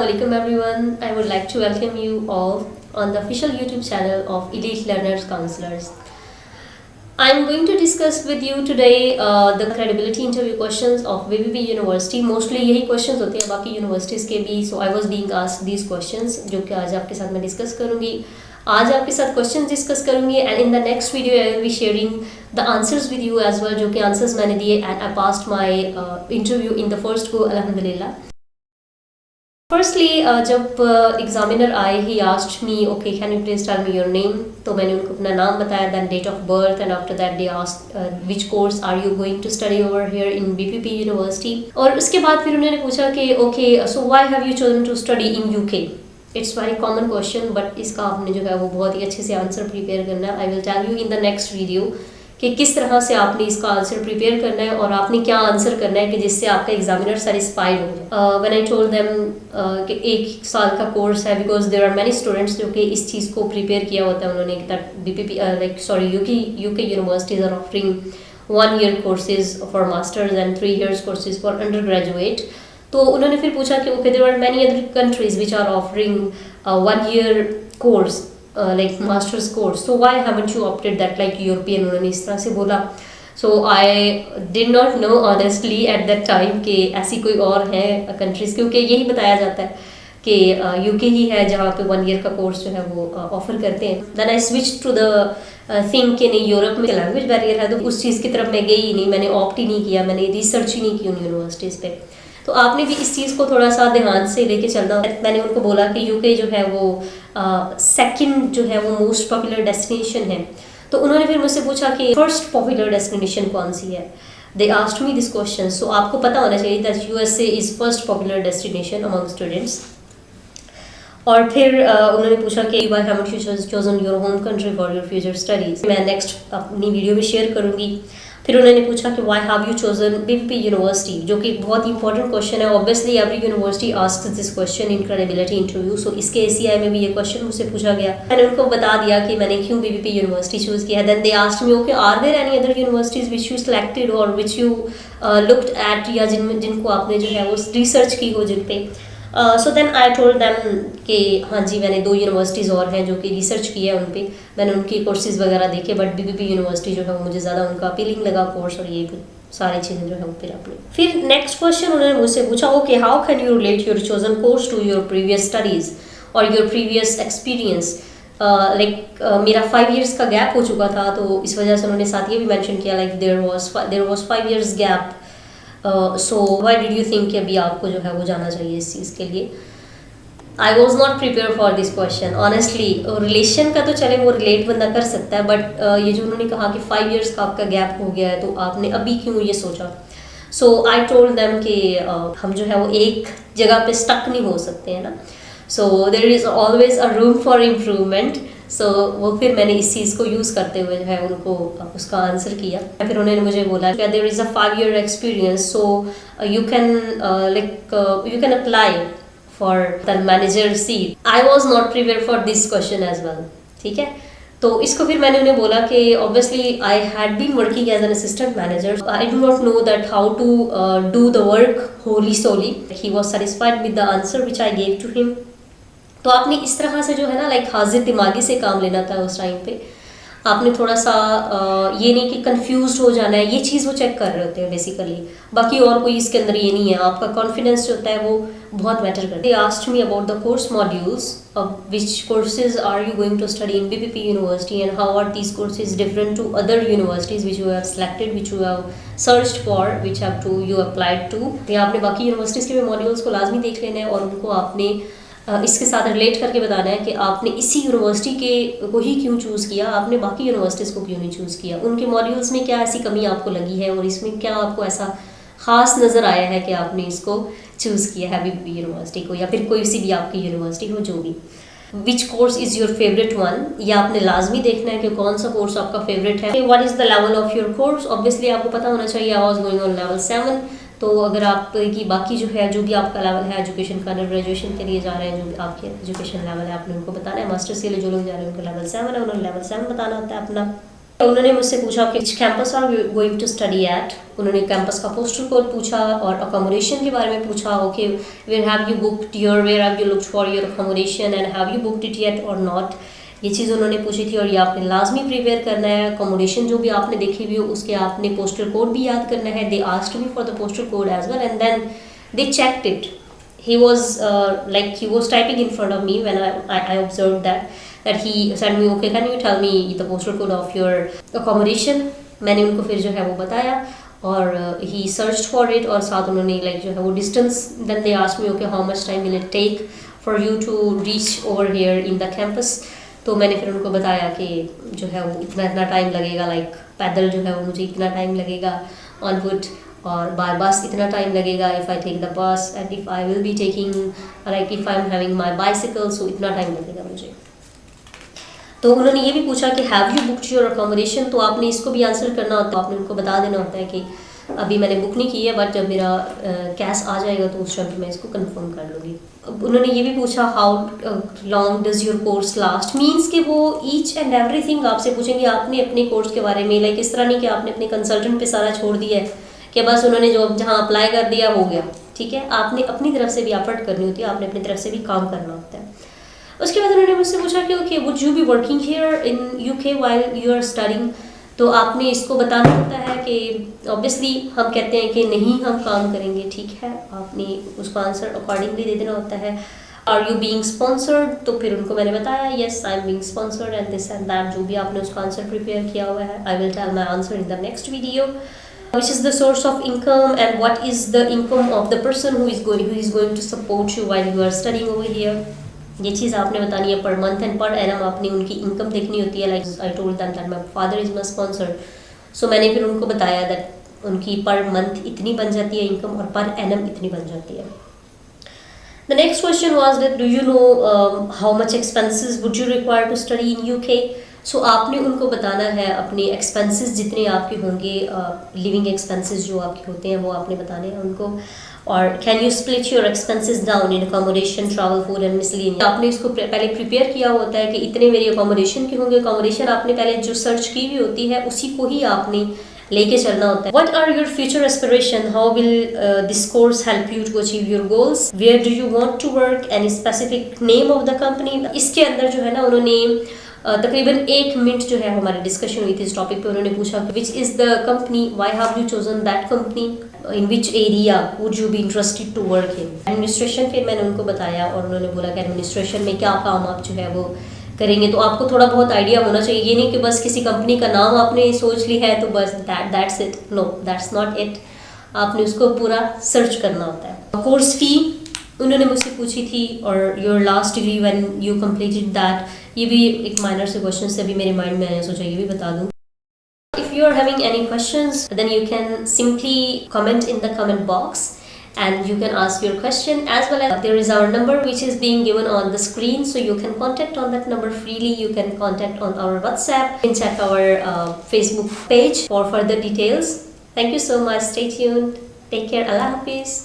Assalamualaikum everyone. I would like to welcome you all on the official YouTube channel of Elite Learners Counselors. I am going to discuss with you today the credibility interview questions of VPP University. Mostly यही questions होते हैं बाकी universities के भी. So I was being asked these questions जो कि आज आपके साथ मैं discuss करूँगी. आज आपके साथ questions discuss करूँगी and in the next video I will be sharing the answers with you as well जो कि answers मैंने दिए and I passed my interview in the first go alhamdulillah. Firstly, जब एग्जामिनर आए ही asked me okay can you please tell me your name, तो मैंने उनको अपना नाम बताया, then date of birth and after that they asked which course are you going to study over here in BPP university. और उसके बाद फिर उन्होंने पूछा कि okay so why have you chosen to study in UK. It's very common question but इसका आपने जो है वो बहुत ही अच्छे से आंसर प्रिपेयर करना है. I will tell you in the next video कि किस तरह से आपने इसका आंसर प्रिपेयर करना है और आपने क्या आंसर करना है कि जिससे आपका एग्जामिनर सेटिस्फाइड हो. व्हेन आई टोल्ड देम कि 1 साल का कोर्स है because there are many students जो कि इस चीज़ को प्रिपेयर किया होता है उन्होंने that BPP UK universities are offering 1 year courses for masters and 3 years courses for undergraduate. तो उन्होंने फिर पूछा कि okay there are many other countries which are offering 1 year course like master's course, so why haven't you opted that like European. उन्होंने इस तरह से बोला. So I did not know honestly at that time कि ऐसी कोई और है countries, क्योंकि यही बताया जाता है कि UK ही है जहाँ पे 1 year का कोर्स जो है वो ऑफर करते हैं. Then I switched to the think कि नहीं यूरोप में लैंग्वेज बैरियर है तो उस चीज़ की तरफ मैं गई ही नहीं, मैंने ऑप्ट ही नहीं किया, मैंने रिसर्च ही नहीं की उन यूनिवर्सिटीज़ पे. तो आपने भी इस चीज़ को थोड़ा सा ध्यान से लेके चलना. मैंने उनको बोला कि यूके जो है वो सेकंड जो है वो मोस्ट पॉपुलर डेस्टिनेशन है. तो उन्होंने फिर मुझसे पूछा कि फर्स्ट पॉपुलर डेस्टिनेशन कौन सी है. They asked me this question. So आपको पता होना चाहिए that USA is first popular destination among students. और फिर उन्होंने पूछा कि why haven't you chosen your home country for your future studies. मैं नेक्स्ट अपनी वीडियो में शेयर करूँगी. फिर उन्होंने पूछा कि why have you chosen BPP university, जो कि बहुत ही इंपॉर्टेंट क्वेश्चन है. Obviously every university asks this question in credibility interview. सो इसके एसीआई में भी ये क्वेश्चन मुझसे पूछा गया. मैंने उनको बता दिया कि मैंने क्यों बीपीपी यूनिवर्सिटी चूज़ किया है. Then they asked me okay are there any other universities which you selected और विच यू लुक्ड एट, या जिनको आपने जो है वो रिसर्च की हो जिन पे. So then I told them कि हाँ जी मैंने 2 यूनिवर्सिटीज़ और हैं जो कि रिसर्च की है उन पे, मैंने उनकी कोर्सेज़ वगैरह देखे बट बीपीपी यूनिवर्सिटी जो है वो मुझे ज़्यादा उनका अपीलिंग लगा कोर्स और ये सारी चीज़ें जो है वो फिर अपनी. फिर नेक्स्ट क्वेश्चन उन्होंने मुझसे पूछा okay how can you relate your chosen course to your previous studies और योर प्रीवियस एक्सपीरियंस. लाइक मेरा 5 years का गैप हो चुका था तो इस वजह से उन्होंने साथ ये भी मैंशन किया like there was 5 years gap. So why did you think कि अभी आपको जो है वो जाना चाहिए इस चीज़ के लिए. आई was not prepare for this question honestly. Relation का तो चले वो रिलेट बंदा कर सकता है बट ये जो उन्होंने कहा कि 5 years का आपका गैप हो गया है तो आपने अभी क्यों ये सोचा. सो आई टोल्ड देम कि हम जो है वो एक जगह पे स्टक नहीं हो सकते हैं ना. So there is always a room for improvement. So वो फिर मैंने इस चीज़ को यूज़ करते हुए जो है उनको उसका आंसर किया. फिर उन्होंने मुझे बोला कि there is a 5 year experience so you can apply for the manager seat. I was not prepare for this question as well. ठीक है, तो इसको फिर मैंने उन्हें बोला कि obviously I had been working as an assistant manager. I do not know that how to do the work wholly solely. He was satisfied with the answer which I gave to him. तो आपने इस तरह से जो है ना like हाजिर दिमागी से काम लेना था उस टाइम पे. आपने थोड़ा सा ये नहीं कि कंफ्यूज हो जाना है, ये चीज़ वो चेक कर रहे होते हैं बेसिकली. बाकी और कोई इसके अंदर ये नहीं है. आपका कॉन्फिडेंस जो होता है वो बहुत मैटर करता है. They asked me about the course modules of which courses are you going to study in BPP university and how are these courses different to other universities which you have selected which you have searched for which have to you applied to. या आपने बाकी universities के भी modules को लाजमी देख लेना है और उनको आपने इसके साथ रिलेट करके बताना है कि आपने इसी यूनिवर्सिटी के को ही क्यों चूज़ किया, आपने बाकी यूनिवर्सिटीज़ को क्यों नहीं चूज़ किया, उनके मॉड्यूल्स में क्या ऐसी कमी आपको लगी है और इसमें क्या आपको ऐसा ख़ास नज़र आया है कि आपने इसको चूज़ किया है बीपीपी यूनिवर्सिटी को या फिर कोई सी भी आपकी यूनिवर्सिटी हो जो भी. Which course is your favourite one, ये आपने लाजमी देखना है कि कौन सा कोर्स आपका फेवरेट है. What is the level of your course, obviously आपको पता होना चाहिए. I was going on level 7. तो अगर आपकी बाकी जो है जो भी आपका लेवल है एजुकेशन का, अंडर ग्रेजुएशन के लिए जा रहे हैं जो भी आपके एजुकेशन लेवल है आपने उनको बताना है. मास्टर्स के लिए जो लोग जा रहे हैं उनका लेवल 7 है, उन्होंने लेवल 7 बताना होता है अपना. उन्होंने मुझसे पूछा कि campus are going to study at, उन्होंने कैंपस का पोस्टल कोड पूछा और अकोमोडेशन के बारे में पूछा। Okay, where have you booked your, where have you looked for your accommodation and have you booked it yet or not, ये चीज़ उन्होंने पूछी थी। और ये आपने लाजमी प्रिपेयर करना है, अकोमोडेशन जो भी आपने देखी हुई हो उसके आपने पोस्टल कोड भी याद करना है। They asked me for the postal code as well and then they checked it. He was he was typing in front of me when I observed that he said me, okay, can you tell me the postal code of your accommodation। मैंने उनको फिर जो है वो बताया और he searched for it और साथ उन्होंने जो है वो distance, then they asked me, okay, how much time will it take for you to reach over here in the campus। तो मैंने फिर उनको बताया कि जो है वो इतना टाइम लगेगा, पैदल जो है वो मुझे इतना टाइम लगेगा ऑन फुट, और बाय बस इतना टाइम लगेगा if I take the bus, and if I will be taking if I am having my bicycle, so इतना टाइम लगेगा मुझे। तो उन्होंने ये भी पूछा कि have you booked your accommodation, तो आपने इसको भी आंसर करना होता है, आपने उनको बता देना होता है कि अभी मैंने बुक नहीं की है, बट जब मेरा कैश आ जाएगा तो उस टाइम मैं इसको कंफर्म कर लूँगी। उन्होंने ये भी पूछा how long does your course last, means कि वो ईच एंड एवरीथिंग आपसे पूछेंगे आपने अपने कोर्स के बारे में। इस तरह नहीं कि आपने अपने कंसल्टेंट पे सारा छोड़ दिया है कि बस उन्होंने जो जहाँ अप्लाई कर दिया हो गया, ठीक है। आपने अपनी तरफ से भी एफर्ट करनी होती है, आपने अपनी तरफ से भी काम करना होता है। उसके बाद उन्होंने मुझसे पूछा कि okay, would you be working here in UK while you are studying, तो आपने इसको बताना होता है कि ऑब्वियसली हम कहते हैं कि नहीं हम काम करेंगे, ठीक है, आपने उसका आंसर अकॉर्डिंगली दे देना होता है। आर यू बीइंग स्पॉन्सर्ड, तो फिर उनको मैंने बताया yes I am being sponsored and this and that, जो भी आपने उसका आंसर प्रिपेयर किया हुआ है। I will tell my answer in the next video. Which is the source of income and what is the income of the person who is going to support you while you are studying over here, ये चीज़ आपने बतानी है। Per month and per annum आपने उनकी income देखनी होती है। I told them that my father is my sponsor, so मैंने फिर उनको बताया दैट उनकी पर मंथ इतनी बन जाती है इनकम और पर एनम इतनी बन जाती है। The next question was that do you know how much expenses would you require to study in UK, so आपने उनको बताना है अपने एक्सपेंसेस जितने आपके होंगे, लिविंग एक्सपेंसेस जो आपके होते हैं वो आपने बताने हैं उनको। और can you split your expenses down in accommodation, travel, food and miscellaneous, आपने इसको पहले प्रिपेयर किया होता है कि इतने मेरी अकोमोडेशन के होंगे। अकोमोडेशन आपने पहले जो सर्च की हुई होती है उसी को ही आपने लेके चलना होता है। What are your future aspiration, how will this course help you to achieve your goals, where do you want to work, any specific name of the company. इसके अंदर जो है ना उन्होंने तकरीबन 1 मिनट जो है हमारी डिस्कशन हुई थी इस टॉपिक पे। उन्होंने पूछा which is the company, why have you chosen that company, in which area would you be interested to work in. Administration फिर मैंने उनको बताया और उन्होंने बोला कि एडमिनिस्ट्रेशन में क्या काम आप जो है वो करेंगे। तो आपको थोड़ा बहुत आइडिया होना चाहिए, ये नहीं कि बस किसी कंपनी का नाम आपने सोच लिया है तो बस that's it, no that's not it, आपने उसको पूरा सर्च करना होता है। कोर्स फी उन्होंने मुझसे पूछी थी और your last degree when you completed that, ये भी एक माइनर से क्वेश्चन से अभी मेरे माइंड में आया, सोचा ये भी बता दूँ। If you are having any questions, then you can simply comment in the comment box and you can ask your question, as well as there is our number which is being given on the screen, so you can contact on that number freely. You can contact on our WhatsApp, you can check our Facebook page for further details. Thank you so much, stay tuned, take care, Allah Hafiz.